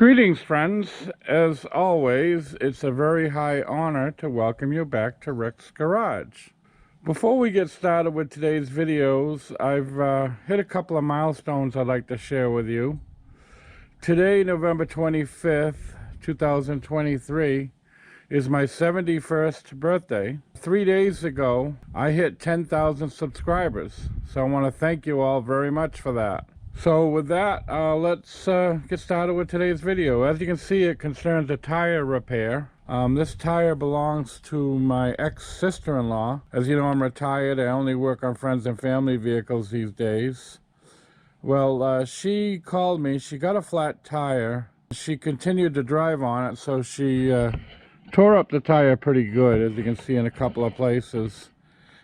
Greetings, friends. As always, it's a very high honor to welcome you back to Rick's Garage. Before we get started with today's videos, I've hit a couple of milestones I'd like to share with you. Today, November 25th, 2023, is my 71st birthday. 3 days ago, I hit 10,000 subscribers, so I want to thank you all very much for that. So with that, let's get started with today's video. As you can see, it concerns a tire repair. This tire belongs to my ex-sister-in-law. As you know, I'm retired. I only work on friends and family vehicles these days. Well, she called me. She got a flat tire. She continued to drive on it, so she tore up the tire pretty good, as you can see in a couple of places.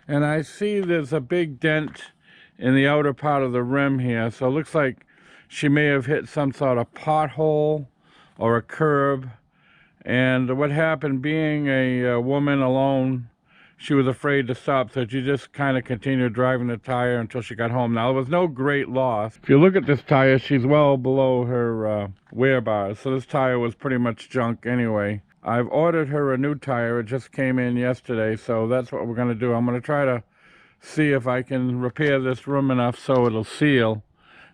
And I see there's a big dent in the outer part of the rim here, so it looks like she may have hit some sort of pothole or a curb. And what happened, being a woman alone, she was afraid to stop, so she just kind of continued driving the tire until she got home. Now, there was no great loss. If you look at this tire, she's well below her wear bars, so this tire was pretty much junk anyway. I've ordered her a new tire. It just came in yesterday, so that's what we're going to do. I'm going to try to see if I can repair this rim enough so it'll seal.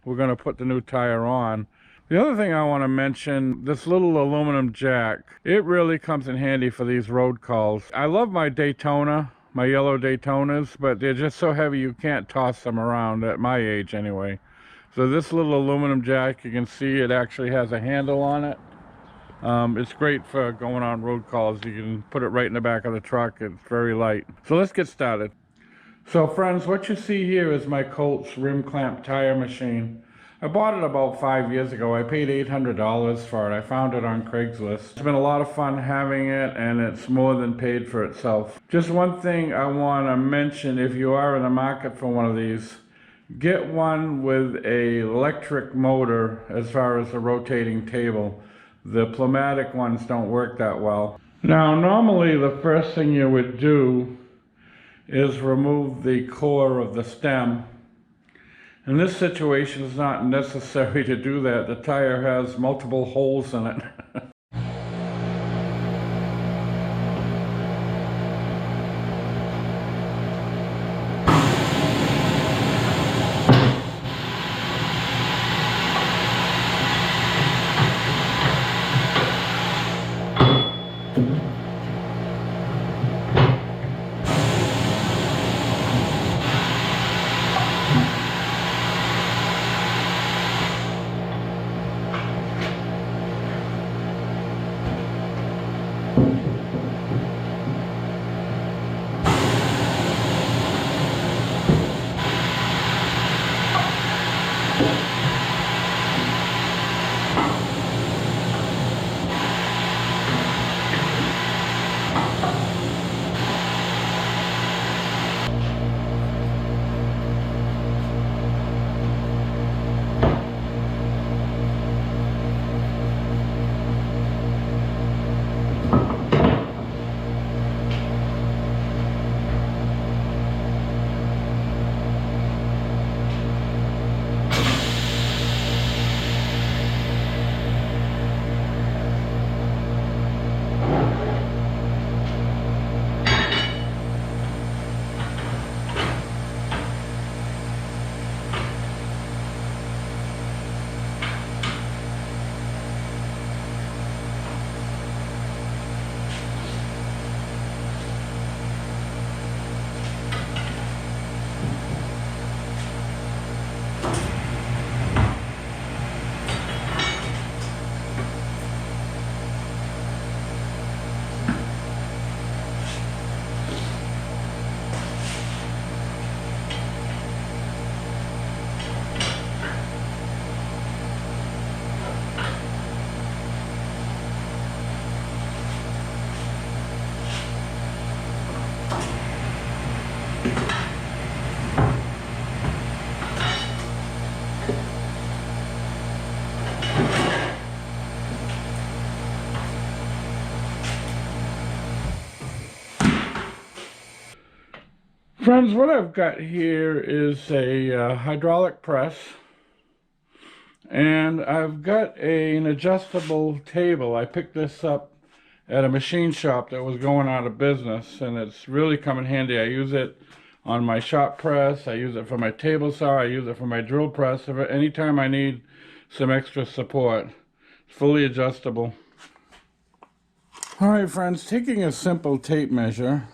We're going to put the new tire on. The other thing I want to mention, this little aluminum jack, it really comes in handy for these road calls. I love my Daytona, my yellow Daytonas, but they're just so heavy you can't toss them around, at my age anyway. So this little aluminum jack, you can see it actually has a handle on it. It's great for going on road calls. You can put it right in the back of the truck. It's very light. So let's get started. So friends, what you see here is my Colts rim clamp tire machine. I bought it about 5 years ago. I paid $800 for it. I found it on Craigslist. It's been a lot of fun having it, and it's more than paid for itself. Just one thing I want to mention, if you are in the market for one of these, get one with a electric motor as far as the rotating table. The pneumatic ones don't work that well. Now, normally the first thing you would do is remove the core of the stem. In this situation, it's not necessary to do that. The tire has multiple holes in it. Friends, what I've got here is a hydraulic press. And I've got an adjustable table. I picked this up at a machine shop that was going out of business, and it's really come in handy. I use it on my shop press, I use it for my table saw, I use it for my drill press. Anytime I need some extra support. It's fully adjustable. Alright friends, taking a simple tape measure,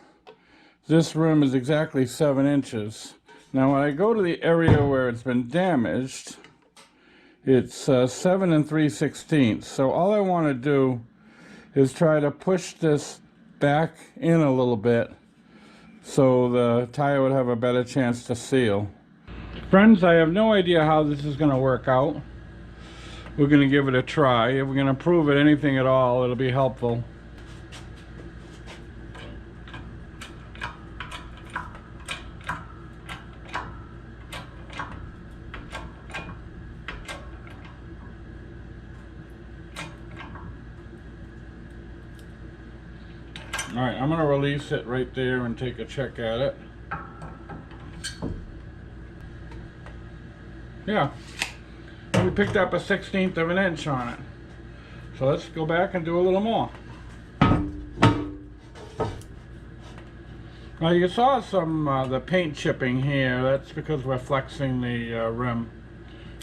this rim is exactly 7 inches. Now when I go to the area where it's been damaged, it's 7 3/16. So all I want to do is try to push this back in a little bit so the tire would have a better chance to seal. Friends, I have no idea how this is going to work out. We're going to give it a try. If we're going to improve it anything at all, it'll be helpful. Alright, I'm going to release it right there and take a check at it. Yeah, we picked up a 1/16 of an inch on it. So let's go back and do a little more. Now you saw some the paint chipping here. That's because we're flexing the rim.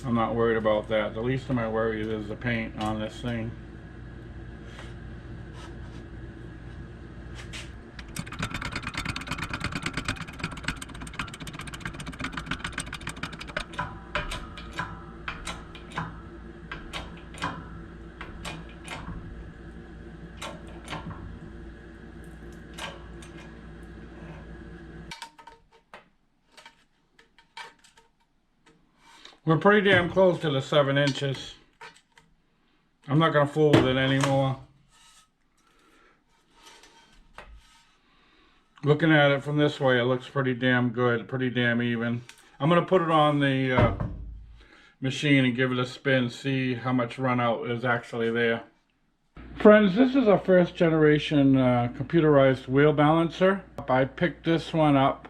I'm not worried about that. The least of my worries is the paint on this thing. We're pretty damn close to the 7 inches. I'm not going to fool with it anymore. Looking at it from this way, it looks pretty damn good, pretty damn even. I'm going to put it on the machine and give it a spin, see how much run out is actually there. Friends, this is a first generation computerized wheel balancer. I picked this one up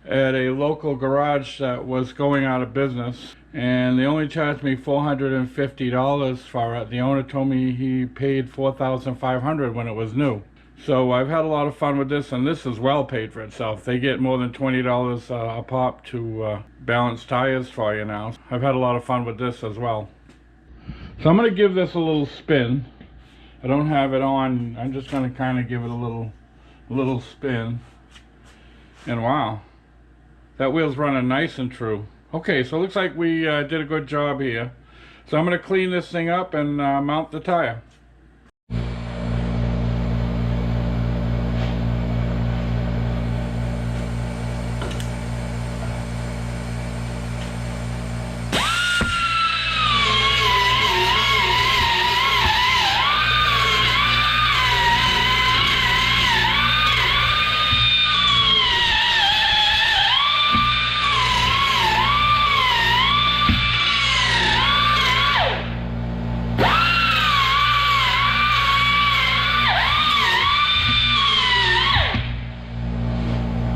at a local garage that was going out of business, and they only charged me $450 for it. The owner told me he paid $4,500 when it was new. So I've had a lot of fun with this, and this is well paid for itself. They get more than $20 a pop to balance tires for you now. I've had a lot of fun with this as well. So I'm going to give this a little spin. I don't have it on. I'm just going to kind of give it a little spin. And wow, that wheel's running nice and true. Okay, so it looks like we did a good job here. So I'm going to clean this thing up and mount the tire.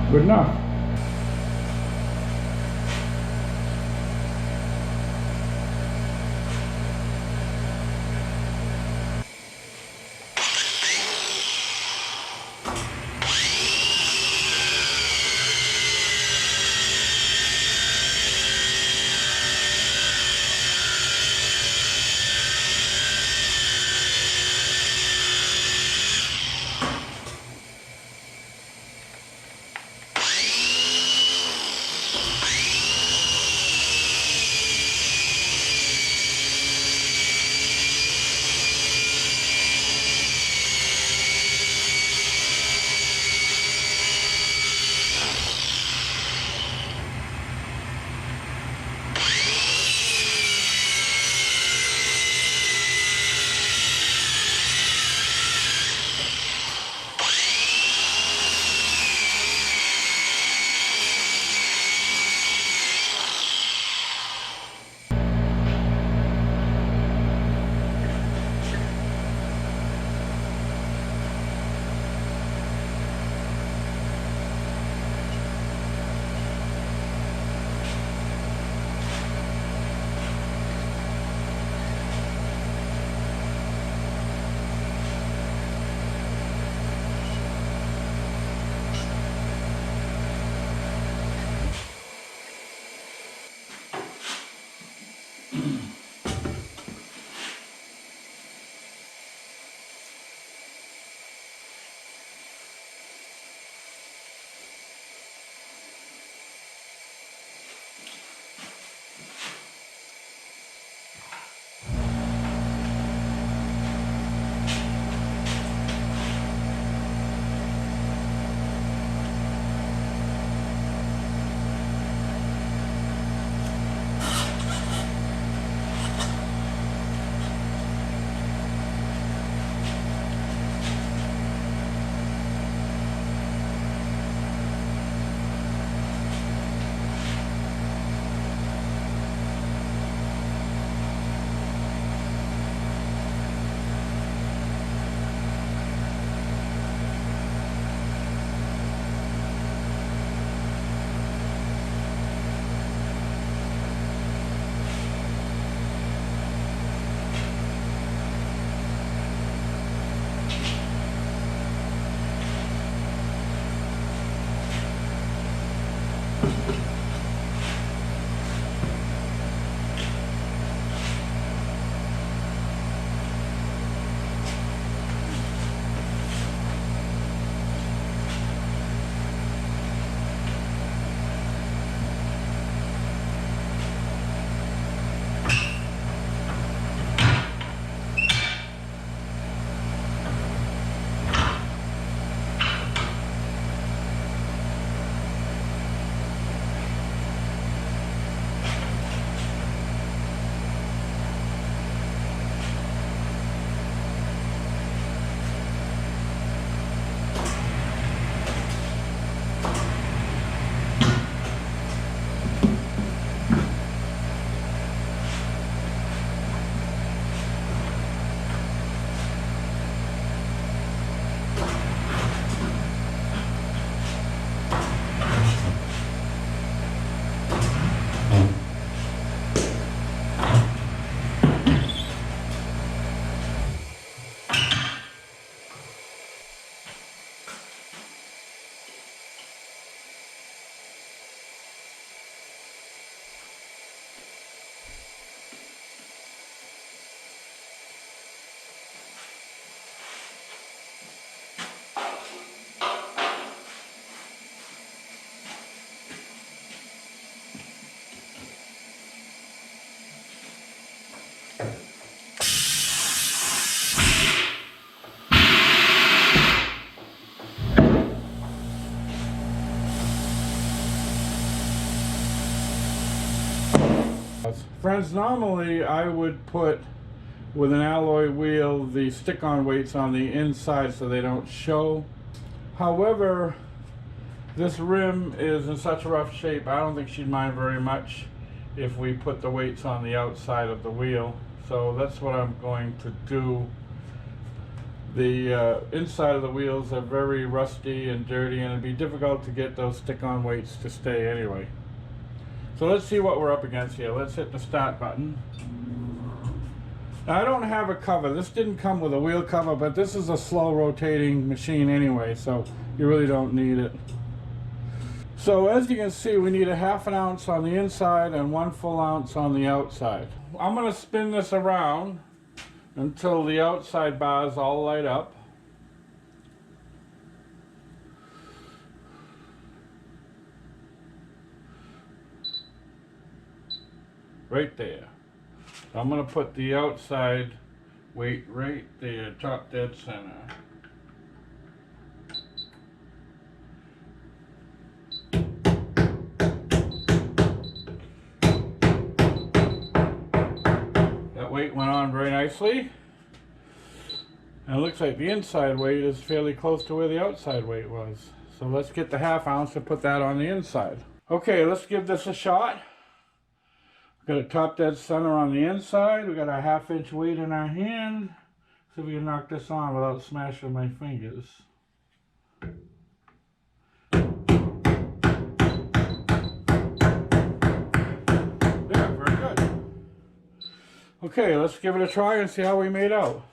Good enough. Friends, normally I would put with an alloy wheel the stick-on weights on the inside so they don't show. However, this rim is in such rough shape, I don't think she'd mind very much if we put the weights on the outside of the wheel. So that's what I'm going to do. The inside of the wheels are very rusty and dirty, and it'd be difficult to get those stick-on weights to stay anyway. So let's see what we're up against here. Let's hit the start button. Now, I don't have a cover. This didn't come with a wheel cover, but this is a slow rotating machine anyway, so you really don't need it. So as you can see, we need a 1/2 ounce on the inside and 1 full ounce on the outside. I'm going to spin this around until the outside bars all light up. Right there. So I'm going to put the outside weight right there, top dead center. That weight went on very nicely. And it looks like the inside weight is fairly close to where the outside weight was. So let's get the 1/2 ounce and put that on the inside. Okay, let's give this a shot. Got a top dead center on the inside. We got a 1/2 inch weight in our hand. See if we can knock this on without smashing my fingers. Yeah, very good. Okay, let's give it a try and see how we made out.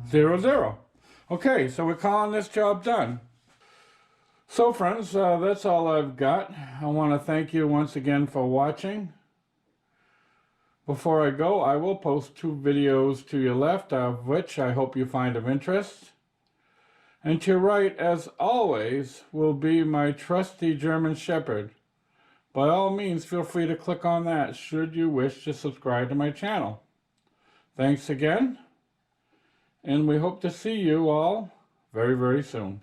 0-0. Okay, so we're calling this job done. So friends, that's all I've got. I want to thank you once again for watching. Before I go, I will post 2 videos to your left, of which I hope you find of interest. And to your right, as always, will be my trusty German Shepherd. By all means, feel free to click on that should you wish to subscribe to my channel. Thanks again, and we hope to see you all very, very soon.